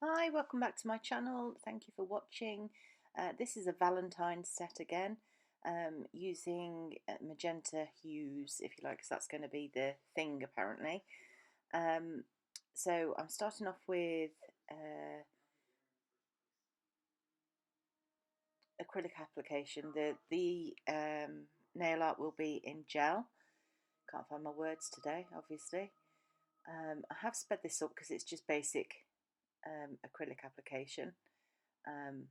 Hi, welcome back to my channel. Thank you for watching. This is a Valentine's set again, using magenta hues, if you like, because that's going to be the thing apparently. Um, so I'm starting off with acrylic application. The nail art will be in gel. Can't find my words today, obviously. I have sped this up because it's just basic acrylic application. Um,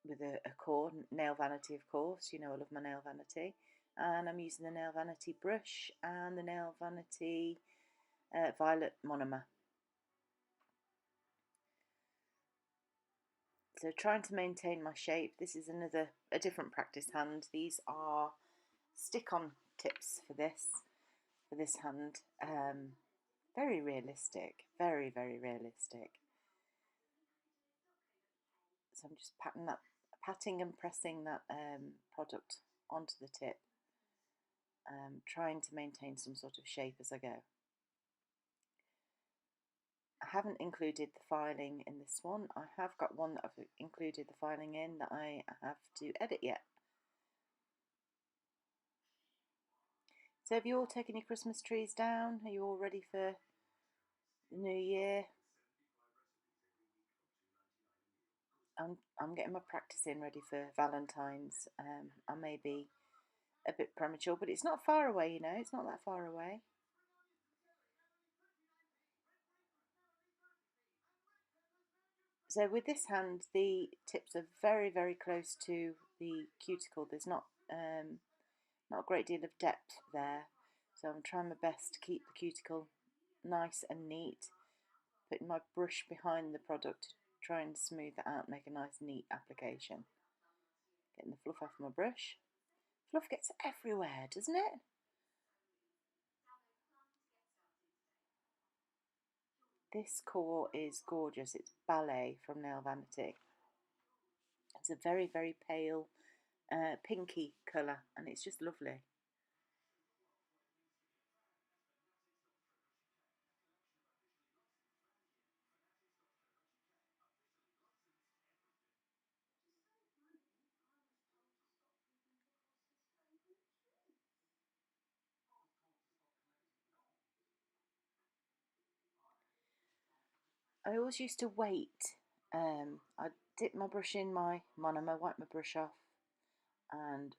with a core, nail vanity of course, you know I love my nail vanity, and I'm using the nail vanity brush and the nail vanity violet monomer. So trying to maintain my shape. This is a different practice hand. These are stick-on tips for this hand. Very realistic, very realistic. So I'm just patting and pressing that product onto the tip, trying to maintain some sort of shape as I go. I haven't included the filing in this one. I have got one that I've included the filing in that I have to edit yet. So have you all taken your Christmas trees down? Are you all ready for the new year? I'm getting my practice in ready for Valentine's. I may be a bit premature, but it's not far away, you know, it's not that far away. So with this hand, the tips are very close to the cuticle. There's not a great deal of depth there, so I'm trying my best to keep the cuticle nice and neat, putting my brush behind the product to try and smooth that out, make a nice neat application. Getting the fluff off my brush. Fluff gets everywhere, doesn't it? This core is gorgeous. It's Ballet from Nail Vanity. It's a very pale pinky colour, and it's just lovely. I always used to wait. I'd dip my brush in my monomer, wipe my brush off, and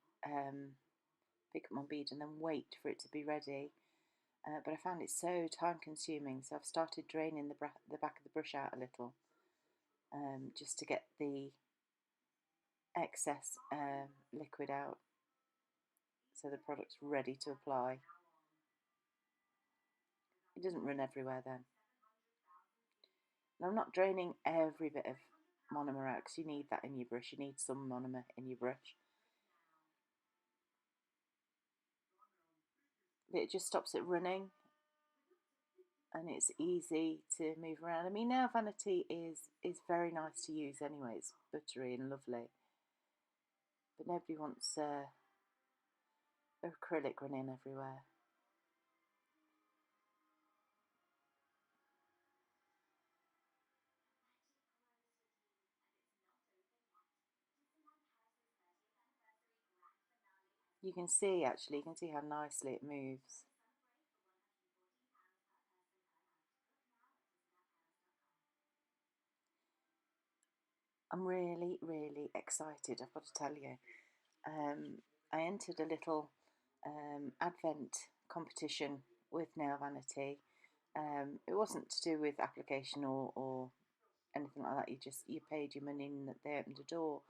pick up my bead and then wait for it to be ready. But I found it so time consuming, so I've started draining the back of the brush out a little, just to get the excess liquid out so the product's ready to apply. It doesn't run everywhere then. And I'm not draining every bit of monomer out because you need that in your brush. You need some monomer in your brush. But it just stops it running and it's easy to move around. I mean, nail vanity is very nice to use anyway. It's buttery and lovely. But nobody wants acrylic running everywhere. You can see actually, you can see how nicely it moves. I'm really excited, I've got to tell you. I entered a little advent competition with Nail Vanity. It wasn't to do with application or anything like that. You paid your money and they opened a door,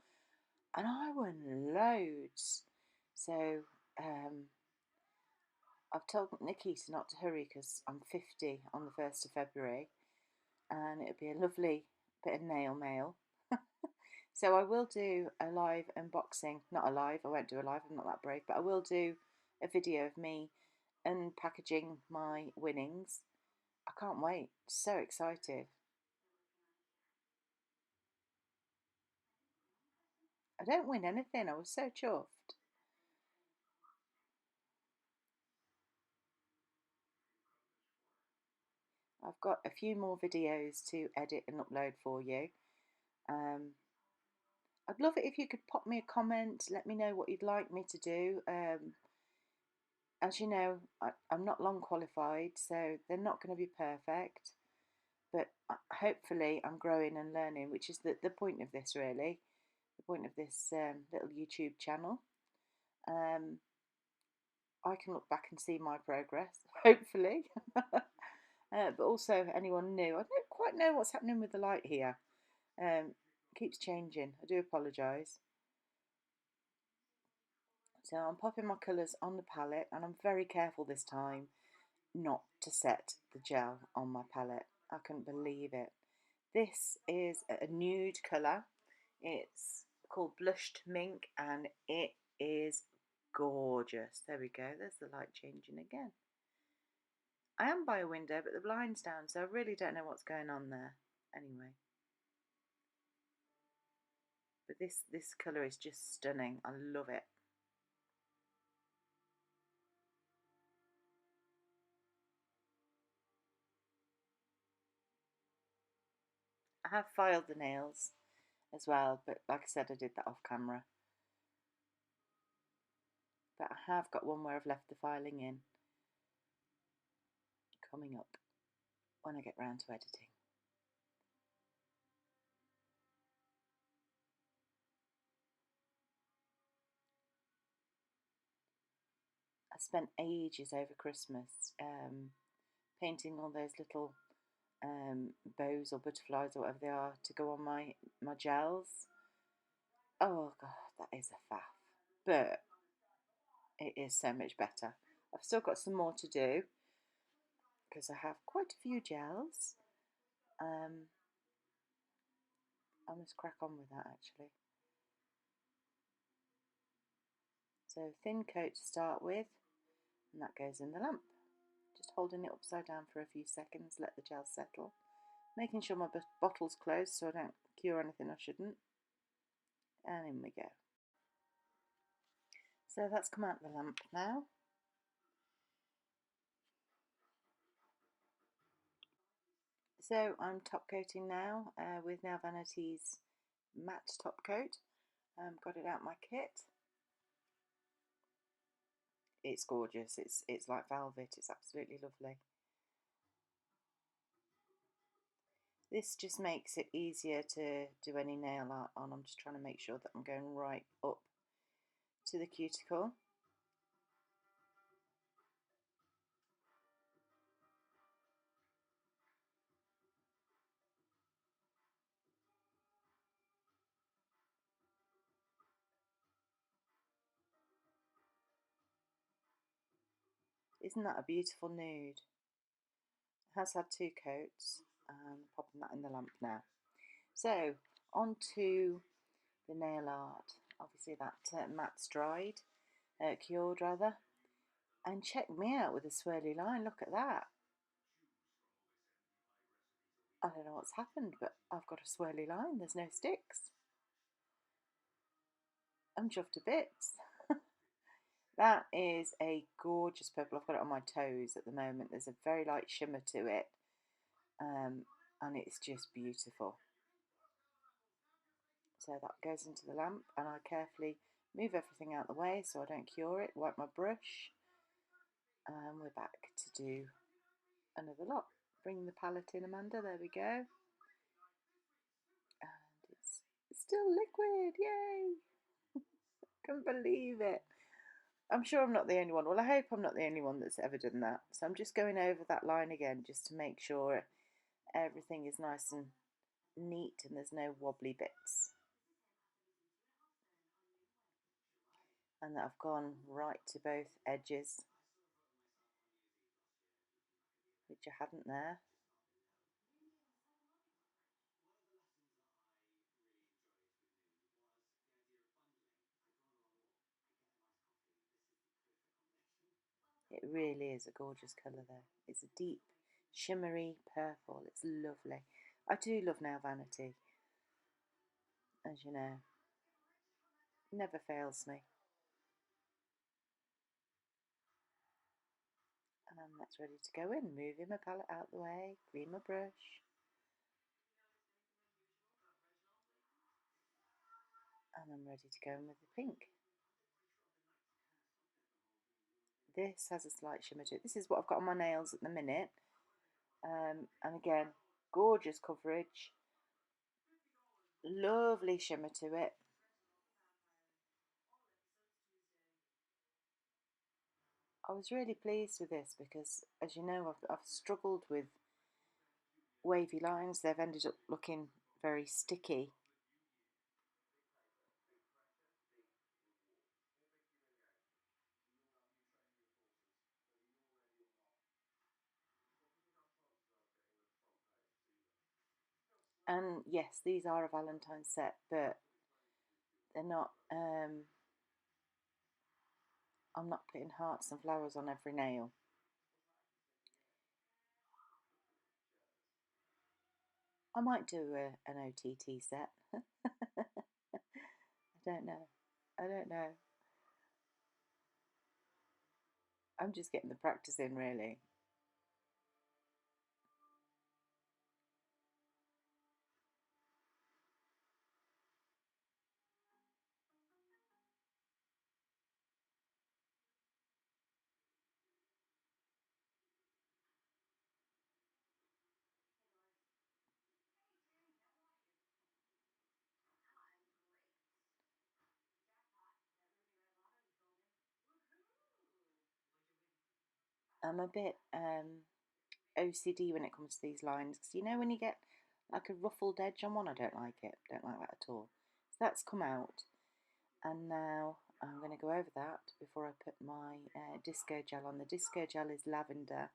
and I won loads. So I've told Nikki to not to hurry because I'm 50 on the 1st of February, and it'll be a lovely bit of nail mail. So I will do a live unboxing. Not a live, I won't do a live, I'm not that brave, but I will do a video of me unpackaging my winnings. I can't wait, so excited. I don't win anything, I was so chuffed. I've got a few more videos to edit and upload for you. I'd love it if you could pop me a comment, let me know what you'd like me to do. As you know, I'm not long qualified, so they're not going to be perfect, but hopefully I'm growing and learning, which is the point of this, really, the point of this little YouTube channel. I can look back and see my progress, hopefully. But also anyone new, I don't quite know what's happening with the light here. Keeps changing. I do apologise. So I'm popping my colours on the palette, and I'm very careful this time not to set the gel on my palette. I couldn't believe it. This is a nude colour. It's called Blushed Mink, and it is gorgeous. There we go. There's the light changing again. I am by a window, but the blind's down, so I really don't know what's going on there. Anyway. But this colour is just stunning. I love it. I have filed the nails as well, but like I said, I did that off camera. But I have got one where I've left the filing in, coming up when I get round to editing. I spent ages over Christmas painting all those little bows or butterflies or whatever they are to go on my gels. Oh god, that is a faff, but it is so much better. I've still got some more to do because I have quite a few gels. I must crack on with that actually. So thin coat to start with, and that goes in the lamp. Just holding it upside down for a few seconds, let the gel settle. Making sure my bottle's closed so I don't cure anything I shouldn't. And in we go. So that's come out of the lamp now. So I'm top coating now with Nail Vanity's matte top coat. Got it out my kit. It's gorgeous. It's like velvet. It's absolutely lovely. This just makes it easier to do any nail art on. I'm just trying to make sure that I'm going right up to the cuticle. Isn't that a beautiful nude? It has had two coats. Popping that in the lamp now. So on to the nail art. Obviously that matte's dried, cured rather. And check me out with a swirly line. Look at that. I don't know what's happened, but I've got a swirly line. There's no sticks. I'm chuffed to bits. That is a gorgeous purple. I've got it on my toes at the moment. There's a very light shimmer to it, and it's just beautiful. So that goes into the lamp, and I carefully move everything out of the way so I don't cure it. Wipe my brush, and we're back to do another lot. Bring the palette in, Amanda. There we go. And it's still liquid. Yay! Can't believe it. I'm sure I'm not the only one. Well, I hope I'm not the only one that's ever done that. So I'm just going over that line again just to make sure everything is nice and neat and there's no wobbly bits. And that I've gone right to both edges, which I hadn't there. It really is a gorgeous colour though. It's a deep, shimmery purple. It's lovely. I do love Nail Vanity, as you know. Never fails me. And that's ready to go in. Moving my palette out the way, clean my brush. And I'm ready to go in with the pink. This has a slight shimmer to it. This is what I've got on my nails at the minute. And again, gorgeous coverage. Lovely shimmer to it. I was really pleased with this because, as you know, I've struggled with wavy lines. They've ended up looking very sticky. And yes, these are a Valentine set, but they're not. I'm not putting hearts and flowers on every nail. I might do an OTT set. I don't know. I don't know. I'm just getting the practice in, really. I'm a bit OCD when it comes to these lines because you know when you get like a ruffled edge on one, I don't like it. Don't like that at all. So that's come out, and now I'm going to go over that before I put my disco gel on. The disco gel is lavender,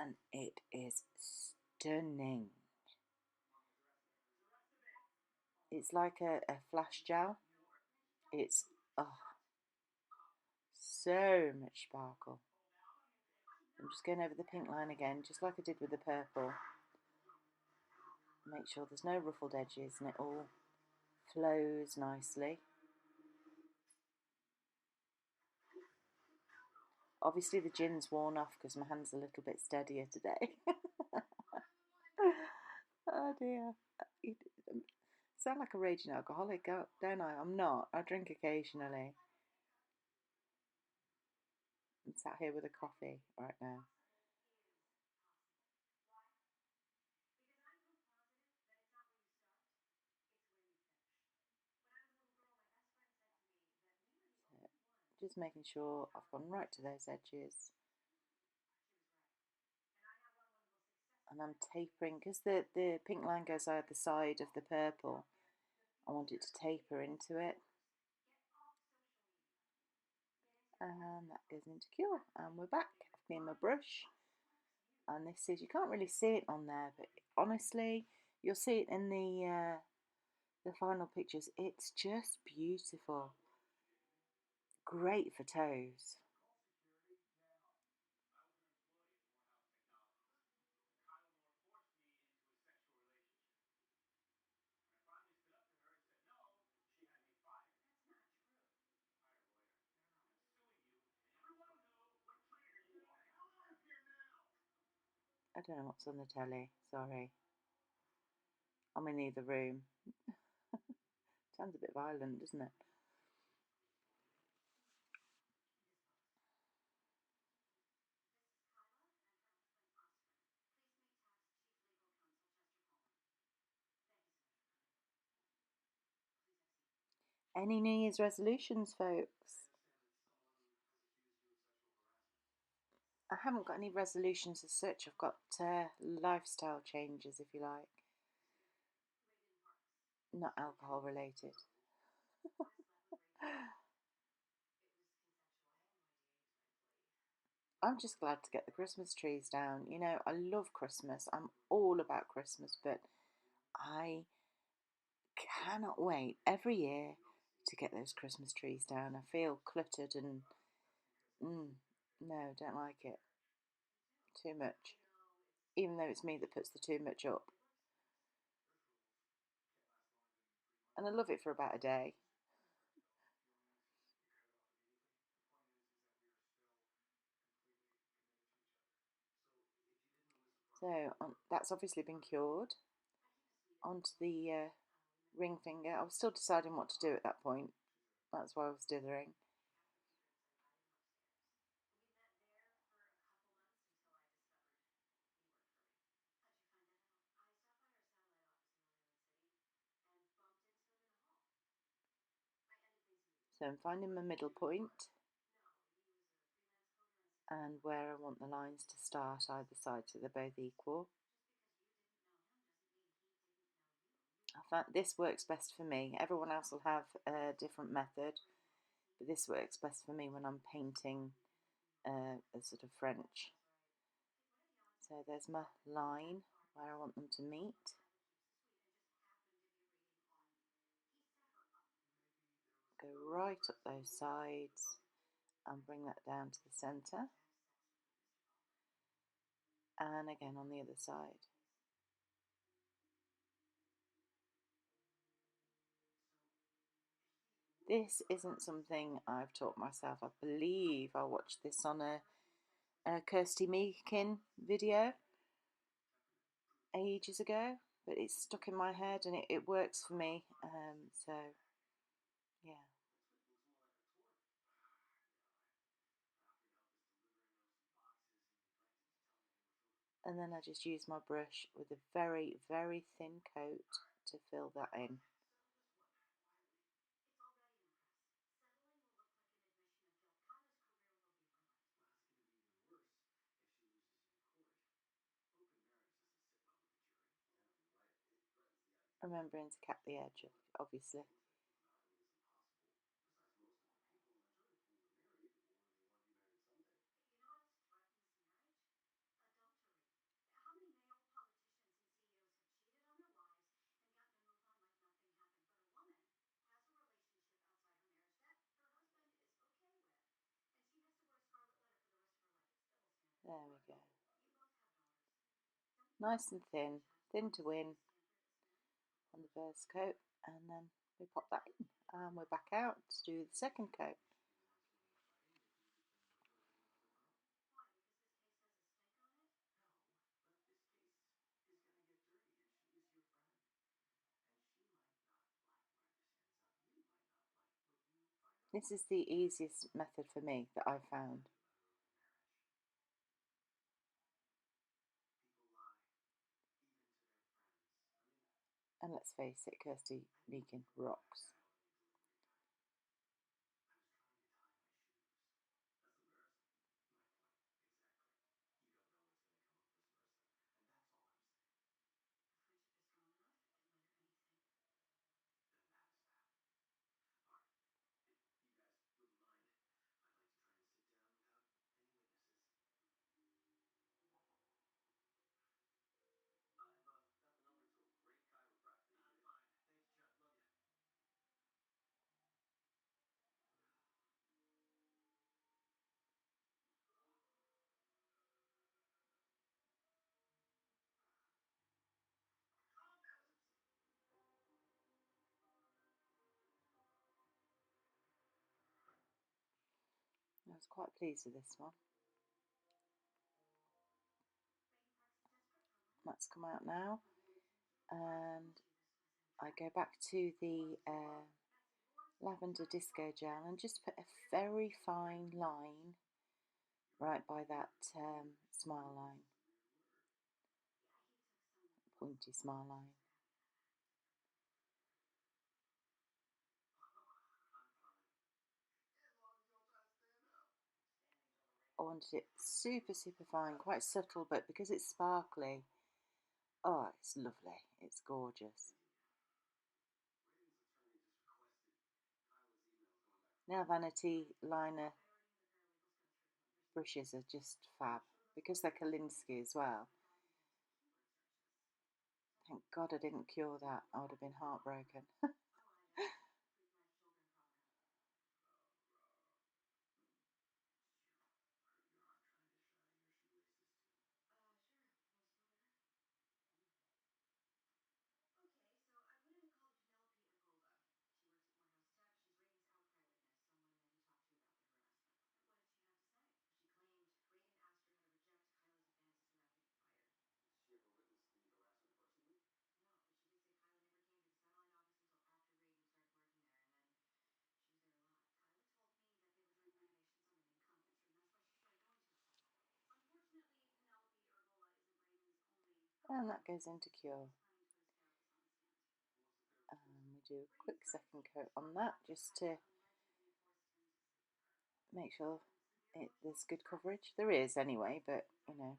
and it is stunning. It's like a flash gel. It's oh, so much sparkle. I'm just going over the pink line again, just like I did with the purple. Make sure there's no ruffled edges and it all flows nicely. Obviously the gin's worn off because my hand's a little bit steadier today. Oh dear. You sound like a raging alcoholic, don't I? I'm not. I drink occasionally. I'm sat here with a coffee right now. So just making sure I've gone right to those edges. And I'm tapering because the pink line goes either side of the purple. I want it to taper into it. And that goes into cure. And we're back. I've cleaned my brush. And this is, you can't really see it on there, but honestly, you'll see it in the final pictures. It's just beautiful. Great for toes. I don't know what's on the telly. Sorry. I'm in the other room. Sounds a bit violent, doesn't it? Any New Year's resolutions, folks? I haven't got any resolutions as such. I've got lifestyle changes, if you like, not alcohol related. I'm just glad to get the Christmas trees down. You know, I love Christmas. I'm all about Christmas, but I cannot wait every year to get those Christmas trees down. I feel cluttered and no, don't like it. Too much. Even though it's me that puts the too much up. And I love it for about a day. So that's obviously been cured. Onto the ring finger. I was still deciding what to do at that point. That's why I was dithering. So I'm finding my middle point and where I want the lines to start either side so they're both equal. I found this works best for me. Everyone else will have a different method, but this works best for me when I'm painting a sort of French. So there's my line where I want them to meet. Go right up those sides and bring that down to the centre. And again on the other side. This isn't something I've taught myself. I believe I watched this on a Kirsty Meakin video ages ago, but it's stuck in my head and it works for me. So, yeah. And then I just use my brush with a very, very thin coat to fill that in. Remembering to cap the edge, obviously. There we go. Nice and thin, thin to win on the first coat, and then we pop that in and we're back out to do the second coat. This is the easiest method for me that I've found. And let's face it, Kirsty Meakin rocks. I was quite pleased with this one. That's come out now, and I go back to the lavender disco gel and just put a very fine line right by that smile line, pointy smile line. I wanted it super, super fine, quite subtle, but because it's sparkly, oh, it's lovely. It's gorgeous. Now vanity liner brushes are just fab because they're Kolinsky as well. Thank God I didn't cure that. I would have been heartbroken. and that goes into cure. We do a quick second coat on that just to make sure there's good coverage. There is anyway, but you know,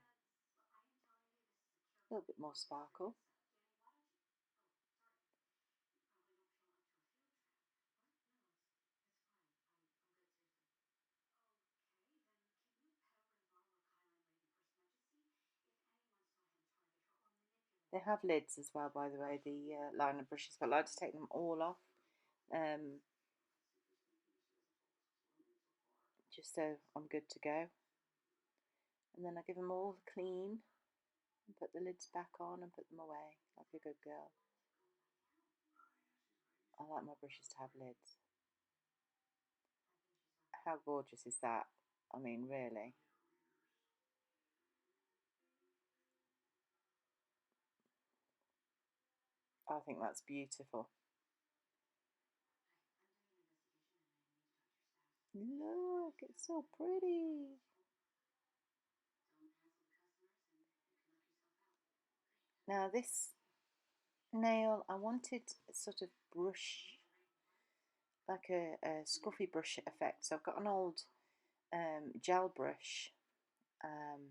a little bit more sparkle. They have lids as well, by the way, the liner brushes, but I like to take them all off, um, just so I'm good to go. And then I give them all clean and put the lids back on and put them away like a good girl. I like my brushes to have lids. How gorgeous is that? I mean, really. I think that's beautiful. Look, it's so pretty. Now this nail, I wanted sort of brush, like a scruffy brush effect. So I've got an old gel brush, um,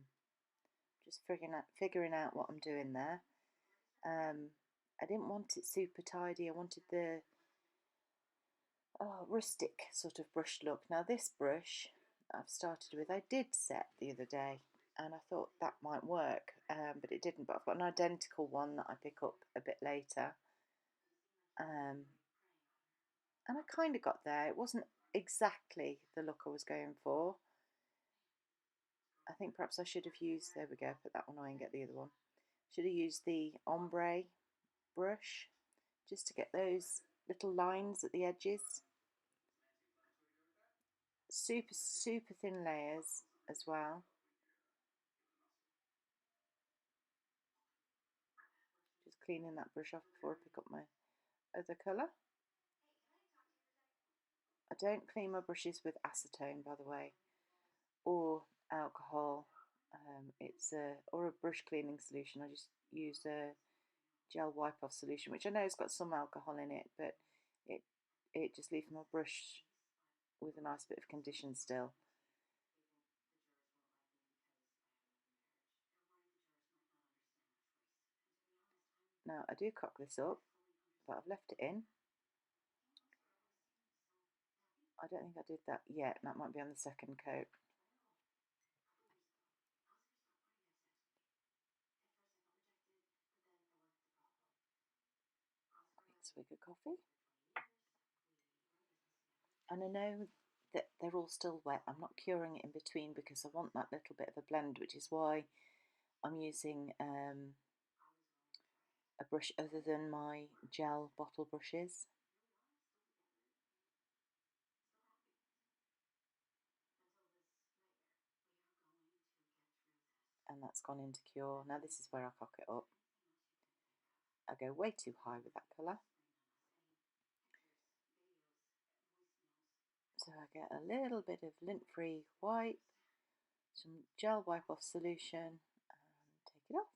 just figuring out what I'm doing there. I didn't want it super tidy. I wanted the rustic sort of brush look. Now this brush I've started with, I did set the other day, and I thought that might work, but it didn't. But I've got an identical one that I pick up a bit later, um, and I kind of got there. It wasn't exactly the look I was going for. I think perhaps I should have used, there we go, put that one away and get the other one. Should have used the ombre brush just to get those little lines at the edges. Super, super thin layers as well. Just cleaning that brush off before I pick up my other colour. I don't clean my brushes with acetone, by the way, or alcohol. It's or a brush cleaning solution. I just use a gel wipe off solution, which I know has got some alcohol in it, but it it just leaves my brush with a nice bit of condition still. Now I do cock this up, but I've left it in. I don't think I did that yet. That might be on the second coat. Quick swig of coffee. And I know that they're all still wet. I'm not curing it in between because I want that little bit of a blend, which is why I'm using a brush other than my gel bottle brushes. And that's gone into cure. Now this is where I cock it up. I go way too high with that colour. So I get a little bit of lint-free wipe, some gel wipe off solution, and take it off.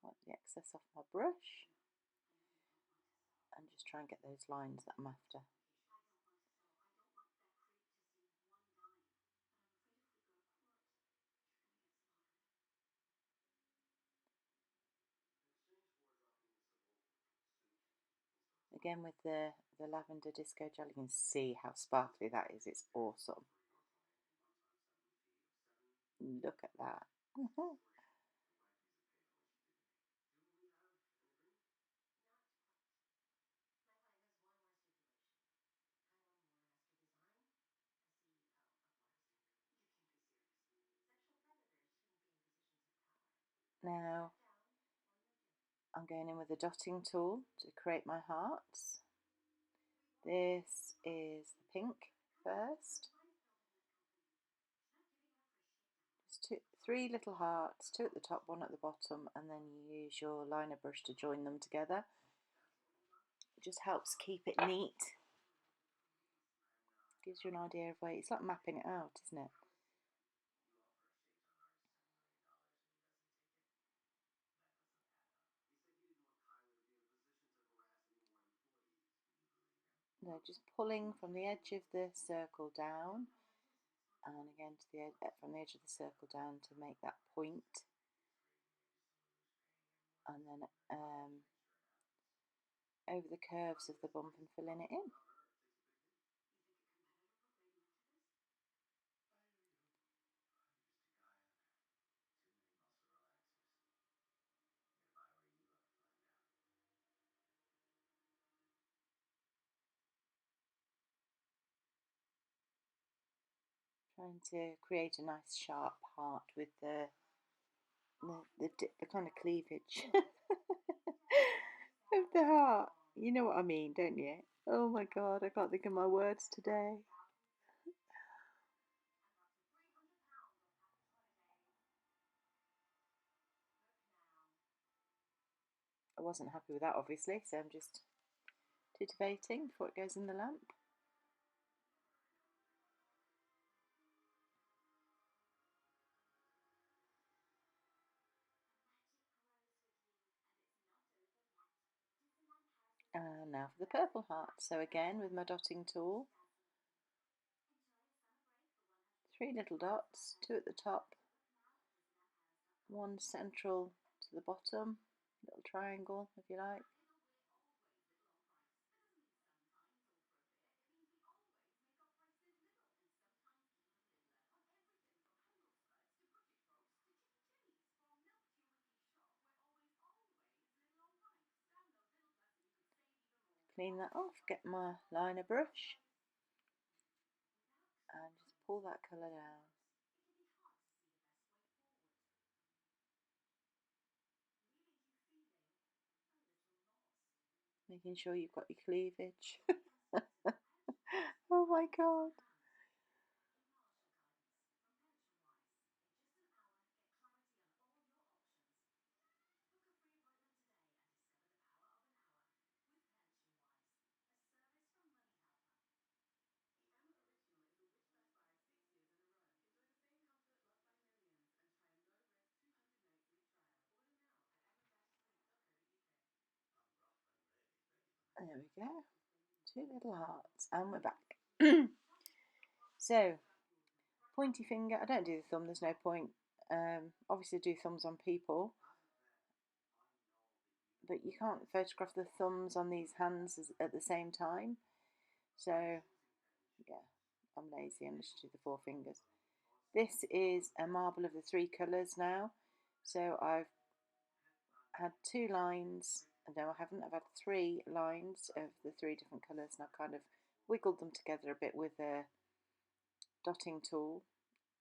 Wipe the excess off my brush and just try and get those lines that I'm after. Again with the lavender disco gel, you can see how sparkly that is. It's awesome. Look at that. Now I'm going in with a dotting tool to create my hearts. This is the pink first. Just three little hearts, two at the top, one at the bottom, and then you use your liner brush to join them together. It just helps keep it neat. Gives you an idea of where it's like mapping it out, isn't it? No, just pulling from the edge of the circle down, and again to the from the edge of the circle down to make that point, and then over the curves of the bump and filling it in. Trying to create a nice sharp heart with the kind of cleavage of the heart. You know what I mean, don't you? Oh my god, I can't think of my words today. I wasn't happy with that, obviously, so I'm just titivating before it goes in the lamp. And now for the purple heart. So again, with my dotting tool, 3 little dots, 2 at the top, 1 central to the bottom, little triangle if you like. Clean that off, get my liner brush and just pull that colour down. Making sure you've got your cleavage. Oh my god. There we go. 2 little hearts and we're back. So, pointy finger. I don't do the thumb, there's no point. Obviously I do thumbs on people, but you can't photograph the thumbs on these hands at the same time. So, yeah, I'm lazy and just do the 4 fingers. This is a marble of the 3 colours now. So I've had 2 lines. No, I haven't. I've had 3 lines of the 3 different colours, and I've kind of wiggled them together a bit with a dotting tool.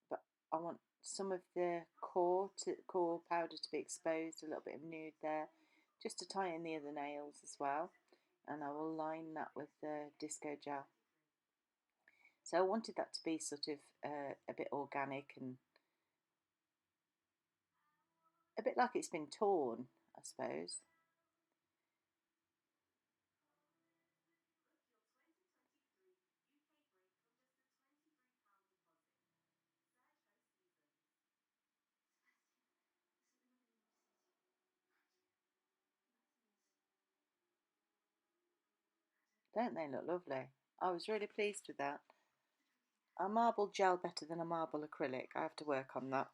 But I want some of the core powder to be exposed, a little bit of nude there, just to tie in the other nails as well. And I will line that with the disco gel. So I wanted that to be sort of a bit organic and a bit like it's been torn, I suppose. Don't they look lovely? I was really pleased with that. I marble gel better than a marble acrylic. I have to work on that.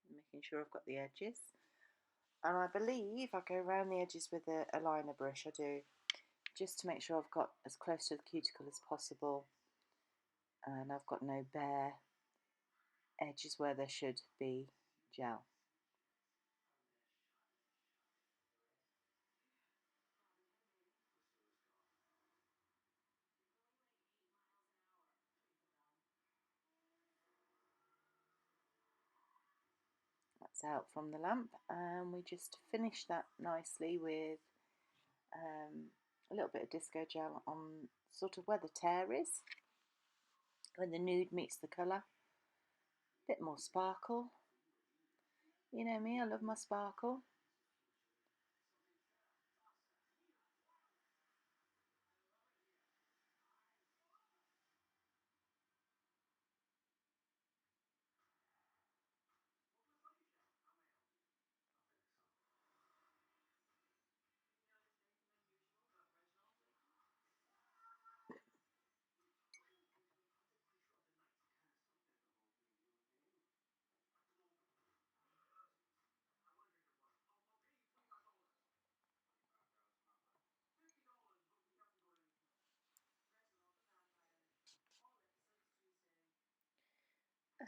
Making sure I've got the edges. And I believe I go around the edges with a liner brush. I do, just to make sure I've got as close to the cuticle as possible. And I've got no bare edges where there should be gel. out from the lamp, and we just finish that nicely with a little bit of disco gel on sort of where the tear is, when the nude meets the colour. A bit more sparkle. You know me, I love my sparkle.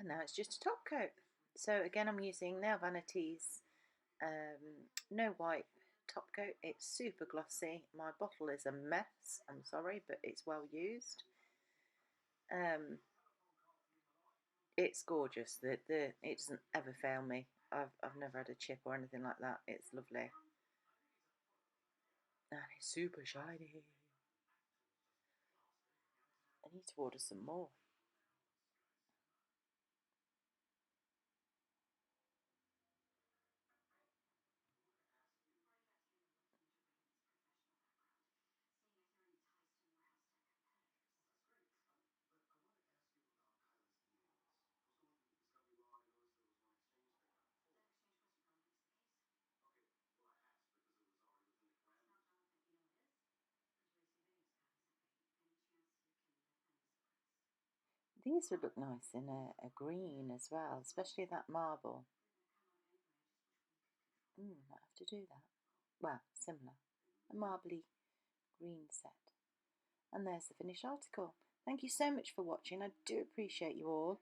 And now it's just a top coat. So again, I'm using Nail Vanity's No Wipe top coat. It's super glossy. My bottle is a mess, I'm sorry, but it's well used. It's gorgeous. It doesn't ever fail me. I've never had a chip or anything like that. It's lovely. And it's super shiny. I need to order some more. These would look nice in a green as well, especially that marble. I have to do that. Well, similar. A marbly green set. And there's the finished article. Thank you so much for watching. I do appreciate you all.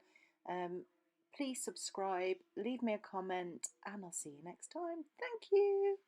Please subscribe, leave me a comment, and I'll see you next time. Thank you.